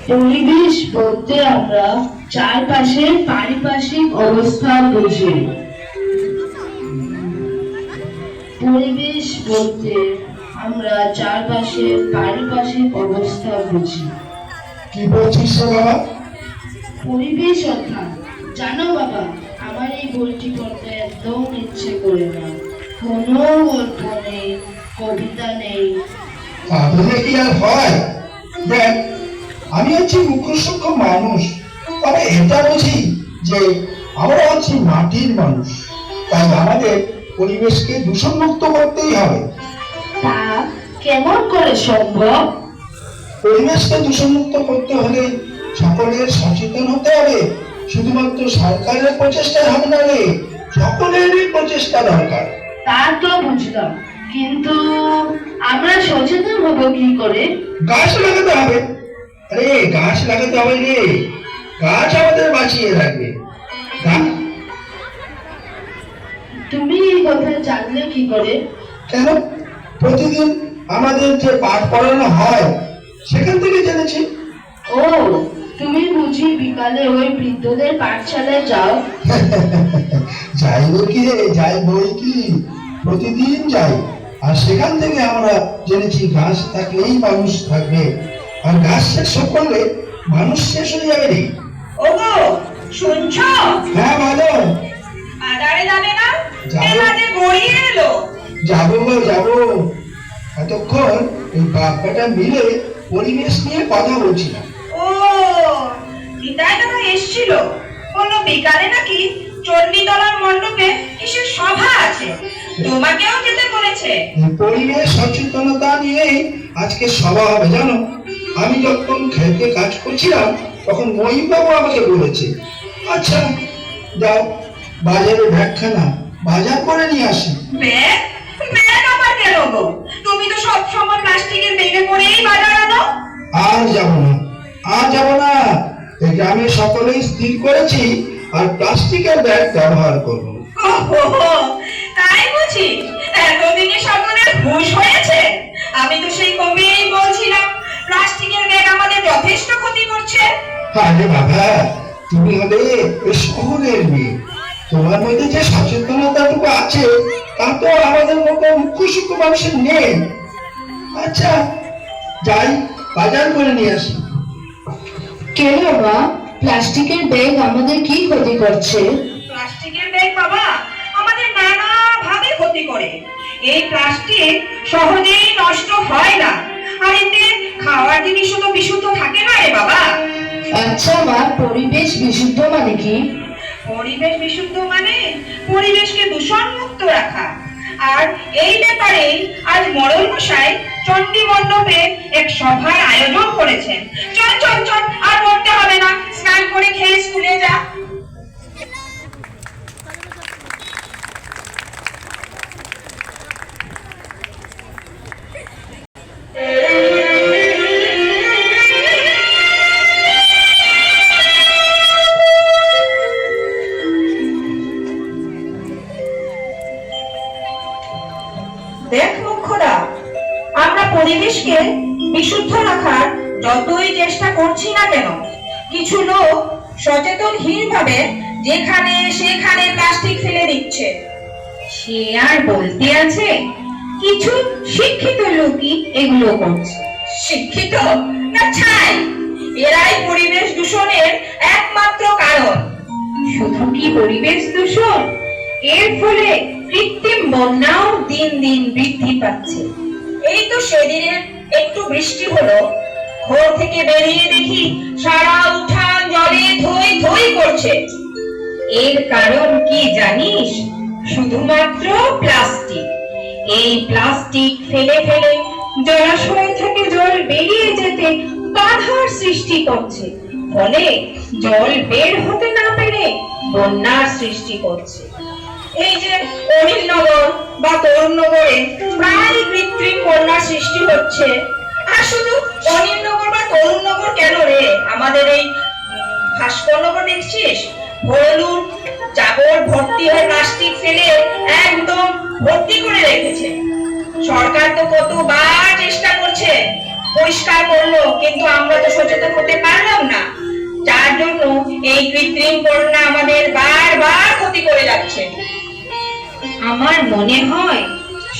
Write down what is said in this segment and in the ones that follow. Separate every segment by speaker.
Speaker 1: পরিবেশ বলতে আমরা চারপাশের পারিপার্শ্বিক অবস্থা বুঝি। পরিবেশ বলতে আমরা চারপাশের পারিপার্শ্বিক অবস্থা বুঝি।
Speaker 2: কি বলছিস বাবা?
Speaker 1: পরিবেশ অর্থাৎ জানো বাবা, আমার এই বইটি পড়তে একদম ইচ্ছে করে না। কোনো গল্প নেই, কবিতা নেই।
Speaker 2: তাহলে কি আর হয়? দেখ, আমি হচ্ছি মুখ্য সূক্ষ্ম মানুষ, তবে এটা বুঝি যে আমরা হচ্ছি মাটির মানুষ, তাই আমাদের পরিবেশকে দূষণমুক্ত করতেই হবে।
Speaker 1: তা কেমন করে সম্ভব?
Speaker 2: পরিবেশকে দূষণমুক্ত করতে হলে সকলের সচেতন হতে হবে। শুধুমাত্র সরকারের প্রচেষ্টায় হবে না রে, সকলেরই প্রচেষ্টা দরকার।
Speaker 1: তা তো বুঝলাম, কিন্তু আমরা সচেতন হব কি করে?
Speaker 2: গাছ লাগাতে হবে। আরে গাছ লাগাতে হবে রে, গাছ আমাদের বাঁচিয়ে রাখবে।
Speaker 1: তুমি এই কথা জানলে কি করে?
Speaker 2: কেন, প্রতিদিন আমাদের যে পাঠ পড়ানো হয় সেখান থেকে জেনেছি।
Speaker 1: ও, তুমি বুঝি বিকালে ওই বৃদ্ধদের পাঠশালায় যাও?
Speaker 2: যাই বই কি রে, যাই বই কি, প্রতিদিন যাই। আর সেখান থেকে আমরা জেনেছি গাছ থাকলেই মানুষ থাকবে, আর গাছ শেষ করলে মানুষ শেষ হয়ে যাবে রে।
Speaker 3: ওগো, শুনছো?
Speaker 2: হ্যাঁ বলো।
Speaker 3: বাজারে যাবে না?
Speaker 2: যাবো।
Speaker 3: মেলাতে গড়িয়ে এলো।
Speaker 2: যাবো গো, যাবো। এতক্ষণ এই বাপ্পাটা মিলে পরিবেশ নিয়ে কথা বলছিলাম।
Speaker 3: ও, নিতাই দাদা এসেছিল, বললো বিকালে নাকি চণ্ডীতলার মণ্ডপে কিসের সভা আছে, তোমাকেও যেতে বলেছে।
Speaker 2: এই পরিবেশ সচেতনতা নিয়েই আজকে সভা হবে জানো। আমি যখন খেতে কাজ করছিলাম তখন মহিমবাবু আমাকে বলেছে। আচ্ছা যাও, বাজারে ব্যাগখানা বাজার করে নিয়ে আসি।
Speaker 3: ব্যাগ? ব্যাগ আবার কেন গো? তুমি তো সব সময় প্লাস্টিকের ব্যাগে করেই বাজার আনো।
Speaker 2: আর যাব না, আর যাব না। এই গ্রামে সকলেই স্থির করেছি আর প্লাস্টিকের ব্যাগ ব্যবহার করব।
Speaker 3: ওহো, তাই বুঝি এতদিনে সকলের হুঁশ হয়েছে? আমি তো সেই কবেই বলছিলাম প্লাস্টিকের ব্যাগ আমাদের যথেষ্ট ক্ষতি করছে।
Speaker 2: আরে বাবা, তুমি হলে ওই শহরের মেয়ে, তোমার মধ্যে যে সচেতনতাটুকু আছে তা তো আমাদের মতো মুখ্য সূক্ষ্ম মানুষের নেই। আচ্ছা যাই, বাজার করে নিয়ে আসি।
Speaker 1: কেন মা, প্লাস্টিকের ব্যাগ আমাদের কি ক্ষতি করছে?
Speaker 3: প্লাস্টিকের ব্যাগ বাবা আমাদের নানা ভাবে ক্ষতি করে। এই প্লাস্টিক সহজেই নষ্ট হয় না, আর এতে খাওয়ার জিনিসও তো বিশুদ্ধ থাকে না রে বাবা।
Speaker 1: আচ্ছা মা, পরিবেশ বিশুদ্ধ মানে কি?
Speaker 3: পরিবেশ বিশুদ্ধ মানে পরিবেশকে দূষণ মুক্ত রাখা। আর এই ব্যাপারে আজ মরল মশাই চণ্ডী মণ্ডপে এক সভার আয়োজন করেছেন। চল চল চল, আর পড়তে হবে না, স্নান করে খেয়ে স্কুলে যা। দেখ মুখ্যদা, আমরা পরিবেশকে বিশুদ্ধ রাখার যতই চেষ্টা করছি না কেন, কিছু লোক সচেতনহীনভাবে যেখানে সেখানে প্লাস্টিক ফেলে দিচ্ছে। সে আর বলতে আছে, কিছু শিক্ষিত লোকই এগুলো করছে। শিক্ষিত না ছাই, এরাই পরিবেশ দূষণের একমাত্র কারণ। শুধু কি পরিবেশ দূষণ, এর ফলে কৃত্রিম বন্যাও দিন দিন বৃদ্ধি পাচ্ছে। এই তো সেদিনের একটু বৃষ্টি হলো, ঘর থেকে বেরিয়ে দেখি সারা উঠান জলে থই থই করছে। এর কারণ কি জানিস? শুধুমাত্র প্লাস্টিক। এই প্লাস্টিক ফেলে ফেলে জলাশয় থেকে জল বেরিয়ে যেতে বাধার সৃষ্টি করছে, ফলে জল বের হতে না পেরে বন্যার সৃষ্টি করছে। এই যে অনিলনগর বা তরুণনগরে প্রায় কৃত্রিম বন্যার সৃষ্টি হচ্ছে। আর শুধু অনিলনগর বা তরুণনগর কেন রে, আমাদের এই ভাস্করনগর দেখছিস, হলুদ জাবর ভর্তি হয়ে প্লাস্টিক ফেলে একদম ভর্তি করে রেখেছে। সরকার তো কতবার চেষ্টা করছে ওই পরিষ্কার করলো, কিন্তু আমরা তো সচেতন হতে পারলাম না, যার জন্য এই কৃত্রিম বন্যা আমাদের বারবার ক্ষতি করে যাচ্ছে। আমার মনে হয়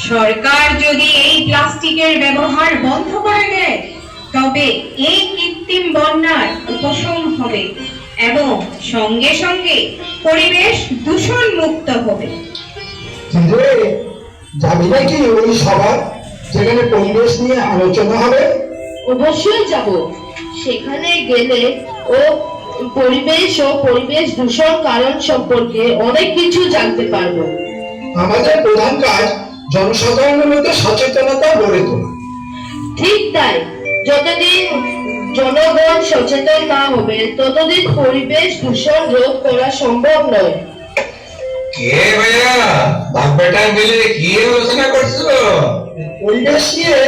Speaker 3: সরকার যদি এই প্লাস্টিকের ব্যবহার বন্ধ করে দেয়, তবে এই কৃত্রিম বন্যার উপশম হবে এবং সঙ্গে সঙ্গে পরিবেশ দূষণ মুক্ত হবে।
Speaker 2: কিরে, যাবি নাকি ওই সভা যেখানে পরিবেশ নিয়ে আলোচনা হবে?
Speaker 1: অবশ্যই যাব। সেখানে গেলে ও পরিবেশ দূষণ কারণ সম্পর্কে অনেক কিছু জানতে পারবো।
Speaker 2: আমাদের প্রধান কাজ জনসাধারণের মধ্যে সচেতনতা গড়ে তোলা।
Speaker 1: ঠিক তাই, যতদিন জনগণ সচেতন না হবে ততদিন পরিবেশ দূষণ রোধ করা সম্ভব নয়।
Speaker 4: কে ভাইয়া, বাপ বেটা মিলে কি আলোচনা করছো?
Speaker 2: পরিবেশ নিয়ে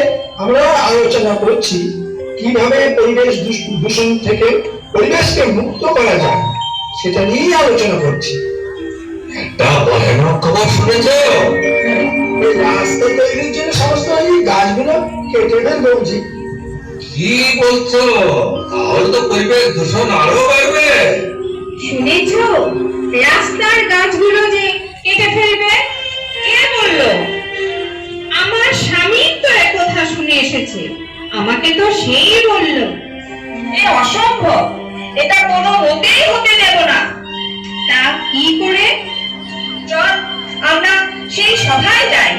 Speaker 2: আমরা আলোচনা করছি, কিভাবে পরিবেশ দূষণ থেকে পরিবেশকে মুক্ত করা যায় সেটা নিয়েই আলোচনা করছি।
Speaker 4: একটা ভয়ানক খবর শুনেছো?
Speaker 2: এই রাস্তা তৈরির জন্য সমস্ত এই গাছগুলো কেটে ফেলবো বুঝি।
Speaker 4: কি বলছো? তাহলে তো পরিবেশ দূষণ আরো বাড়বে।
Speaker 3: শুনেছো রাস্তার গাছগুলো যে কেটে ফেলবে? কে বললো? আমার স্বামী তো একথা শুনে এসেছে, আমাকে তো সেই বললো। এ অসম্ভব, এটা কোনো মতেই হতে দেব না। তা কি করে? চল আমরা সেই সভায় যাই,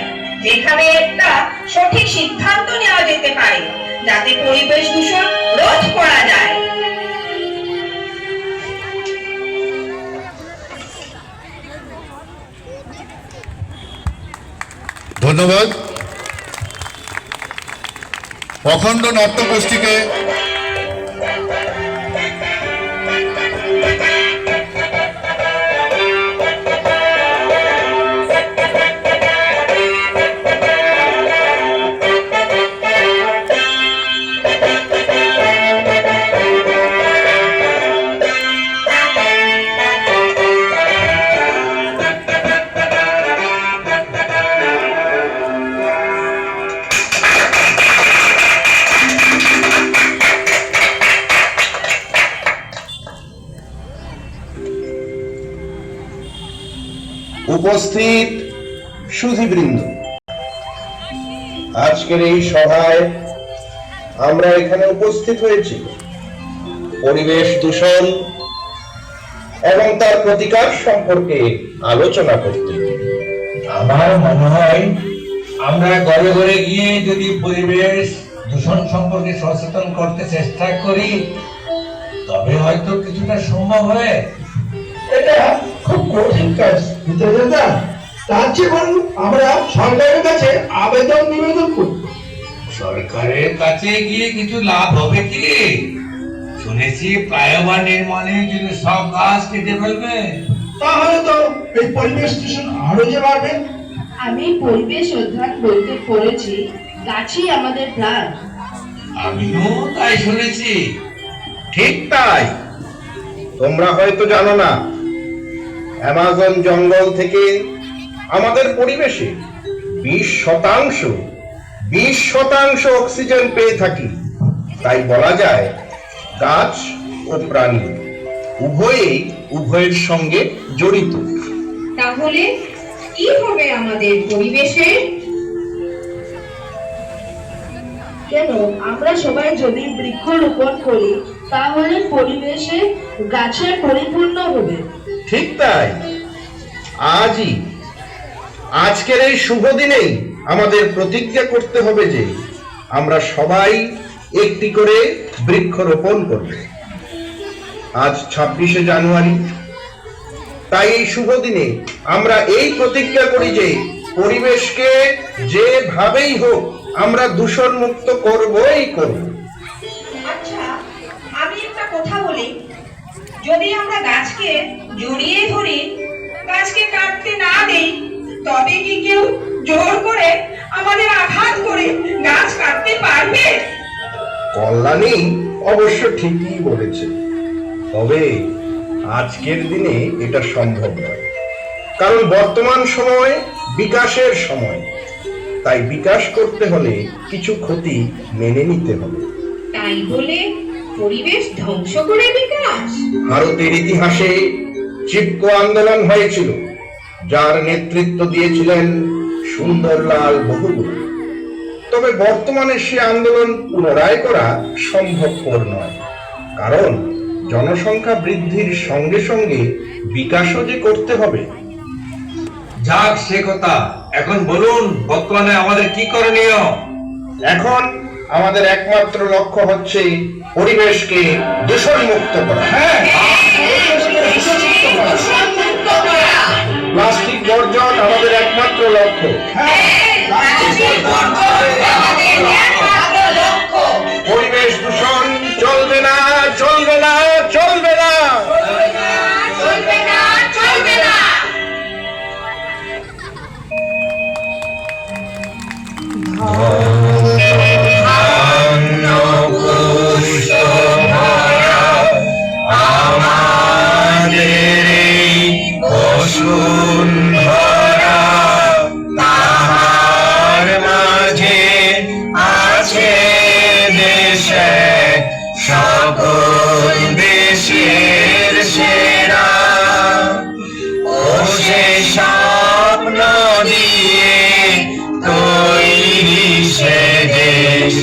Speaker 3: যেখানে একটা সঠিক সিদ্ধান্ত নেওয়া যেতে পারে, যাতে পরিবেশ দূষণ রোধ করা যায়।
Speaker 5: ধন্যবাদ। অখণ্ড নাট্যগোষ্ঠীকে
Speaker 6: উপস্থিত সুধীবৃন্দ, আজকের এই সভায় আমরা এখানে উপস্থিত হয়েছি পরিবেশ দূষণ এবং তার প্রতিকার সম্পর্কে আলোচনা করতে।
Speaker 4: আমার মনে হয় আমরা ঘরে ঘরে গিয়ে যদি পরিবেশ দূষণ সম্পর্কে সচেতন করতে চেষ্টা করি, তবে হয়তো কিছুটা সম্ভব হয়।
Speaker 2: এটা খুব কঠিন কাজ দাদা, তার চেয়ে বরং আমরা সরকারের কাছে আবেদন নিবেদন করি।
Speaker 4: সরকারের কাছে গিয়ে কিছু লাভ হবে কি? শুনেছি ফ্লাইওভার নির্মাণের জন্য সব গাছ কেটে ফেলবে।
Speaker 2: তাহলে তো এই পরিবেশ দূষণ আরো যে বাড়বে।
Speaker 1: আমি পরিবেশ অধ্যয়ন বইতে পড়েছি, গাছই আমাদের প্রাণ।
Speaker 4: আমিও তাই শুনেছি।
Speaker 6: ঠিক তাই। তোমরা হয়তো জানো না, অ্যামাজন জঙ্গল থেকে আমাদের পরিবেশে 20% অক্সিজেন পেয়ে থাকি। তাই বলা যায় গাছ ও প্রাণী উভয়ের সঙ্গে জড়িত।
Speaker 3: তাহলে কি হবে আমাদের পরিবেশের?
Speaker 1: কেন, আমরা সবাই যদি বৃক্ষরোপণ করি তাহলে পরিবেশে গাছে পরিপূর্ণ হবে।
Speaker 6: ঠিক তাই। আজকের এই শুভ দিনেই আমাদের প্রতিজ্ঞা করতে হবে যে আমরা সবাই একটি করে বৃক্ষরোপণ করব। আজ 26শে জানুয়ারি, তাই এই শুভ দিনে আমরা এই প্রতিজ্ঞা করি যে পরিবেশকে যেভাবেই হোক আমরা দূষণ মুক্ত করবই করব।
Speaker 3: আচ্ছা, আমি একটা কথা বলি, যদি আমরা গাছকে জড়িয়ে ধরি, গাছকে কাটতে না দেই, তবে কি কেউ জোর করে আমাদের আঘাত করে গাছ কাটতে পারবে?
Speaker 6: কল্যাণী অবশ্য ঠিকই বলেছে, তবে আজকের দিনে এটা সম্ভব নয়, কারণ বর্তমান সময় বিকাশের সময়। তাই বিকাশ করতে হলে কিছু ক্ষতি মেনে নিতে হবে।
Speaker 3: তাই বলে পরিবেশ ধ্বংস করে বিকাশ?
Speaker 6: ভারতের ইতিহাসে চিপকো আন্দোলন হয়েছিল, যার নেতৃত্ব দিয়েছিলেন সুন্দরলাল বহুগুণা। তবে বর্তমানে সে আন্দোলন পুনরায় করা সম্ভবপর নয়, কারণ জনসংখ্যা বৃদ্ধির সঙ্গে সঙ্গে বিকাশও যে করতে হবে।
Speaker 4: যাক সে কথা, এখন বলুন বর্তমানে আমাদের কি করণীয়?
Speaker 6: এখন আমাদের একমাত্র লক্ষ্য হচ্ছে পরিবেশকে দূষণমুক্ত করা। প্লাস্টিক বর্জন আমাদের একমাত্র লক্ষ্য। পরিবেশ দূষণ চলবে না, চলবে না, চলবে না।
Speaker 7: সকল দেশের সেরা ও সে স্বপ্ন দিয়ে তৈরি সে দেশ।